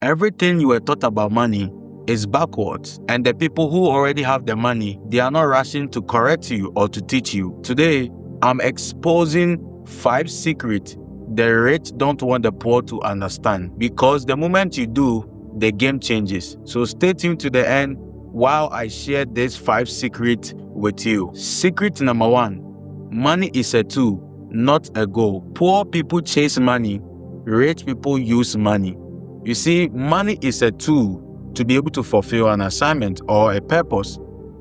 Everything you were taught about money is backwards, and the people who already have the money, they are not rushing to correct you or to teach you. Today, I'm exposing 5 secrets the rich don't want the poor to understand, because the moment you do, the game changes. So stay tuned to the end while I share these 5 secrets with you. Secret number 1, money is a tool, not a goal. Poor people chase money, rich people use money. You see, money is a tool to be able to fulfill an assignment or a purpose.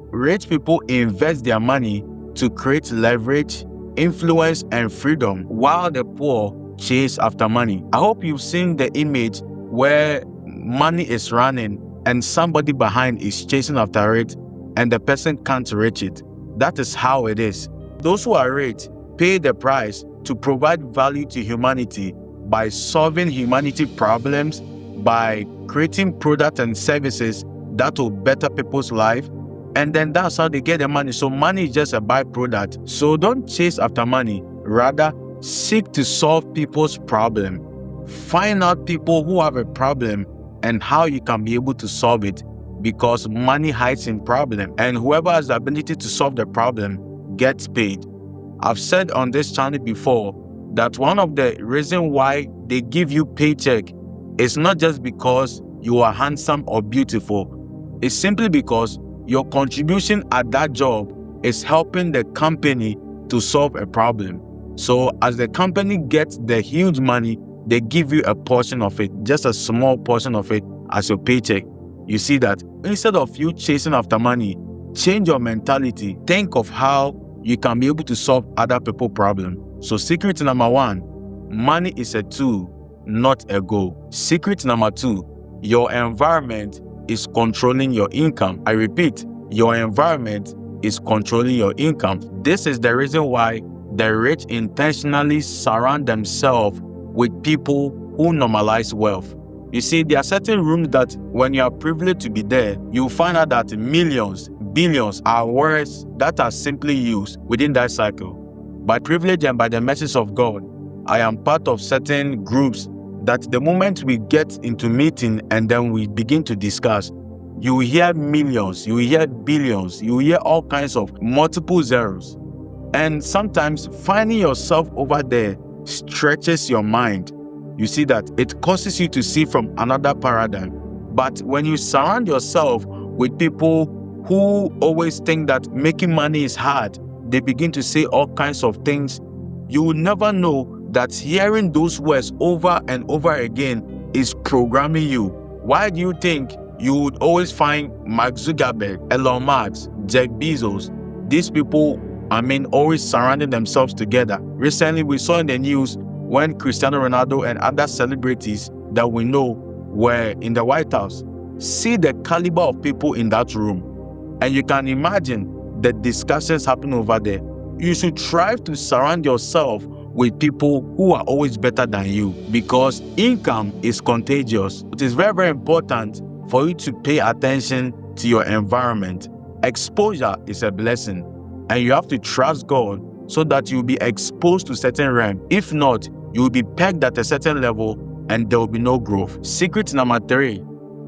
Rich people invest their money to create leverage, influence, and freedom, while the poor chase after money. I hope you've seen the image where money is running and somebody behind is chasing after it and the person can't reach it. That is how it is. Those who are rich pay the price to provide value to humanity by solving humanity problems, by creating products and services that will better people's life, and then that's how they get the money. So money is just a byproduct. So don't chase after money. Rather, seek to solve people's problem. Find out people who have a problem and how you can be able to solve it, because money hides in problem, and whoever has the ability to solve the problem gets paid. I've said on this channel before that one of the reasons why they give you paycheck is not just because you are handsome or beautiful. It's simply because your contribution at that job is helping the company to solve a problem. So as the company gets the huge money, they give you a portion of it, just a small portion of it as your paycheck. You see that? Instead of you chasing after money, change your mentality. Think of how you can be able to solve other people's problems. So secret number 1, money is a tool, not a goal. Secret number 2, your environment is controlling your income. I repeat, your environment is controlling your income. This is the reason why the rich intentionally surround themselves with people who normalize wealth. You see, there are certain rooms that when you are privileged to be there, you'll find out that millions, billions are words that are simply used within that cycle. By privilege and by the message of God, I am part of certain groups that the moment we get into meeting and then we begin to discuss, you will hear millions, you will hear billions, you will hear all kinds of multiple zeros. And sometimes finding yourself over there stretches your mind. You see that it causes you to see from another paradigm. But when you surround yourself with people who always think that making money is hard, they begin to say all kinds of things. You will never know that hearing those words over and over again is programming you. Why do you think you would always find Mark Zuckerberg, Elon Musk, Jeff Bezos, these people, always surrounding themselves together? Recently, we saw in the news when Cristiano Ronaldo and other celebrities that we know were in the White House. See the caliber of people in that room. And you can imagine the discussions happening over there. You should try to surround yourself with people who are always better than you, because income is contagious. It is very, very important for you to pay attention to your environment. Exposure is a blessing, and you have to trust God so that you'll be exposed to certain realm. If not, you will be pegged at a certain level and there will be no growth. Secret number 3,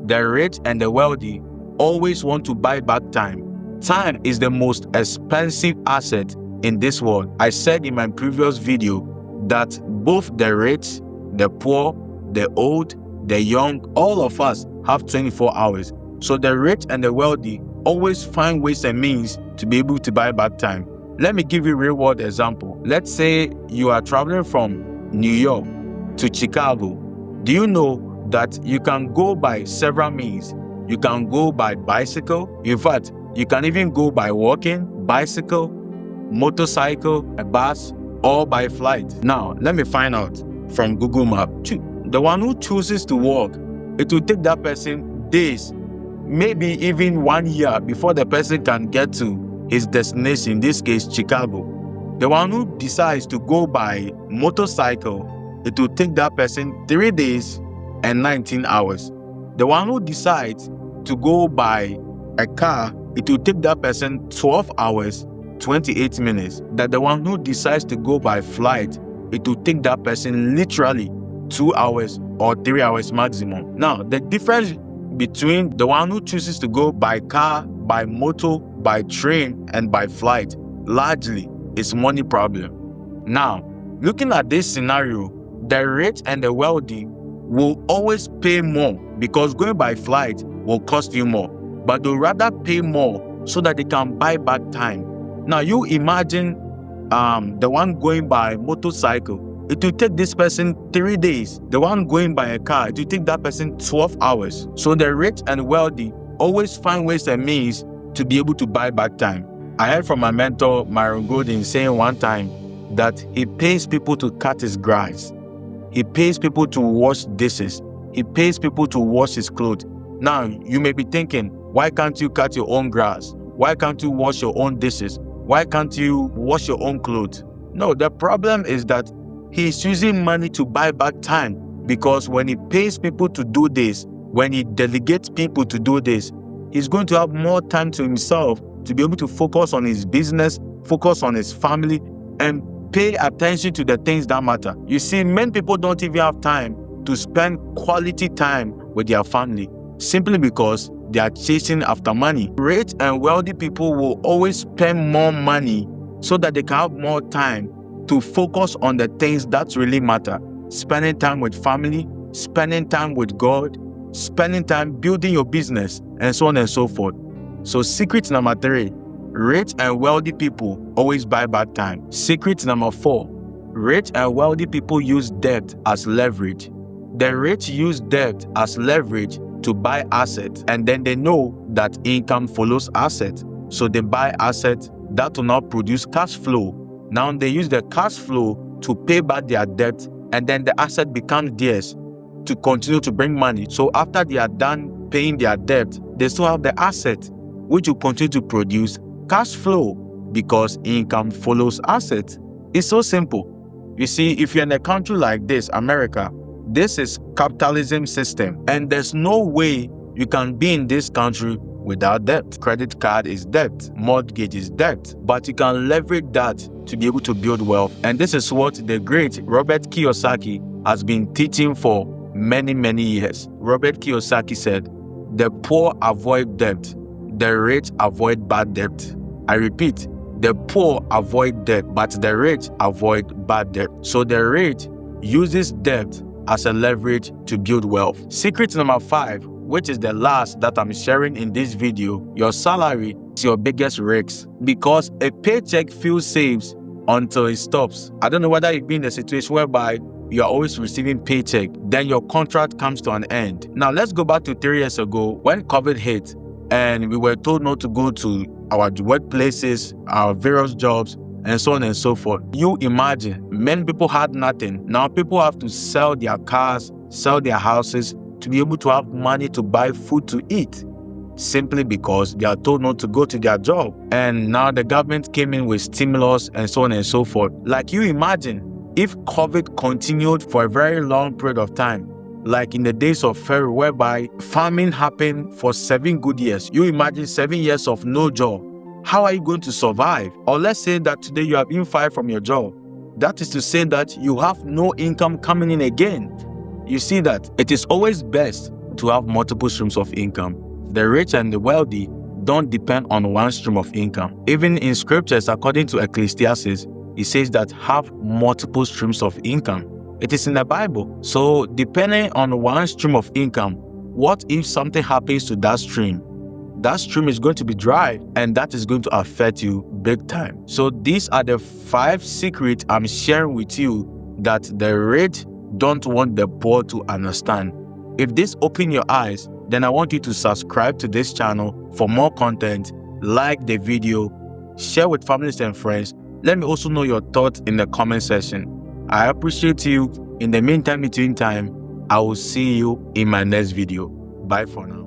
the rich and the wealthy always want to buy back time. Time is the most expensive asset in this world. I said in my previous video that both the rich, the poor, the old, the young, all of us have 24 hours. So the rich and the wealthy always find ways and means to be able to buy back time. Let me give you a real world example. Let's say you are traveling from New York to Chicago. Do you know that you can go by several means? You can go by bicycle. In fact, you can even go by walking, bicycle, motorcycle, a bus, or by flight. Now, let me find out from Google Maps. The one who chooses to walk, it will take that person days, maybe even 1 year before the person can get to his destination, in this case, Chicago. The one who decides to go by motorcycle, it will take that person 3 days and 19 hours. The one who decides to go by a car, it will take that person 12 hours, 28 minutes. That the one who decides to go by flight, it will take that person literally 2 hours or 3 hours maximum. Now, the difference between the one who chooses to go by car, by motor, by train, and by flight largely is money problem. Now, looking at this scenario, the rich and the wealthy will always pay more because going by flight will cost you more, but they'll rather pay more so that they can buy back time. Now, you imagine the one going by motorcycle, it will take this person 3 days. The one going by a car, it will take that person 12 hours. So the rich and wealthy always find ways and means to be able to buy back time. I heard from my mentor, Myron Golden, saying one time that he pays people to cut his grass. He pays people to wash dishes. He pays people to wash his clothes. Now, you may be thinking, why can't you cut your own grass? Why can't you wash your own dishes? Why can't you wash your own clothes? No, the problem is that he's using money to buy back time, because when he pays people to do this, when he delegates people to do this, he's going to have more time to himself to be able to focus on his business, focus on his family, and pay attention to the things that matter. You see, many people don't even have time to spend quality time with their family simply because they are chasing after money. Rich and wealthy people will always spend more money so that they can have more time to focus on the things that really matter. Spending time with family, spending time with God, spending time building your business, and so on and so forth. So secret number 3, rich and wealthy people always buy back time. Secret number 4, rich and wealthy people use debt as leverage. The rich use debt as leverage to buy assets, and then they know that income follows assets. So they buy assets that will not produce cash flow. Now they use the cash flow to pay back their debt, and then the asset becomes theirs to continue to bring money. So after they are done paying their debt, they still have the asset, which will continue to produce cash flow because income follows assets. It's so simple. You see, if you're in a country like this, America, this is capitalism system, and there's no way you can be in this country without debt. Credit card is debt, mortgage is debt, but you can leverage that to be able to build wealth. And this is what the great Robert Kiyosaki has been teaching for many, many years. Robert Kiyosaki said, "The poor avoid debt, the rich avoid bad debt." I repeat, the poor avoid debt, but the rich avoid bad debt. So the rich uses debt as a leverage to build wealth. Secret number 5, which is the last that I'm sharing in this video, your salary is your biggest risk, because a paycheck feels safe until it stops. I don't know whether you've been in a situation whereby you are always receiving paycheck, then your contract comes to an end. Now let's go back to 3 years ago when COVID hit and we were told not to go to our workplaces, our various jobs, and so on and so forth. You imagine, many people had nothing. Now people have to sell their cars, sell their houses to be able to have money to buy food to eat, simply because they are told not to go to their job. And now the government came in with stimulus and so on and so forth. Like, you imagine if COVID continued for a very long period of time, like in the days of Pharaoh, whereby famine happened for 7 good years. You imagine 7 years of no job. How are you going to survive? Or let's say that today you have been fired from your job. That is to say that you have no income coming in again. You see that it is always best to have multiple streams of income. The rich and the wealthy don't depend on one stream of income. Even in scriptures, according to Ecclesiastes, it says that have multiple streams of income. It is in the Bible. So depending on one stream of income, what if something happens to that stream? That stream is going to be dry, and that is going to affect you big time. So these are the 5 secrets I'm sharing with you that the rich don't want the poor to understand. If this opens your eyes, then I want you to subscribe to this channel for more content, like the video, share with families and friends. Let me also know your thoughts in the comment section. I appreciate you. In the meantime, between time, I will see you in my next video. Bye for now.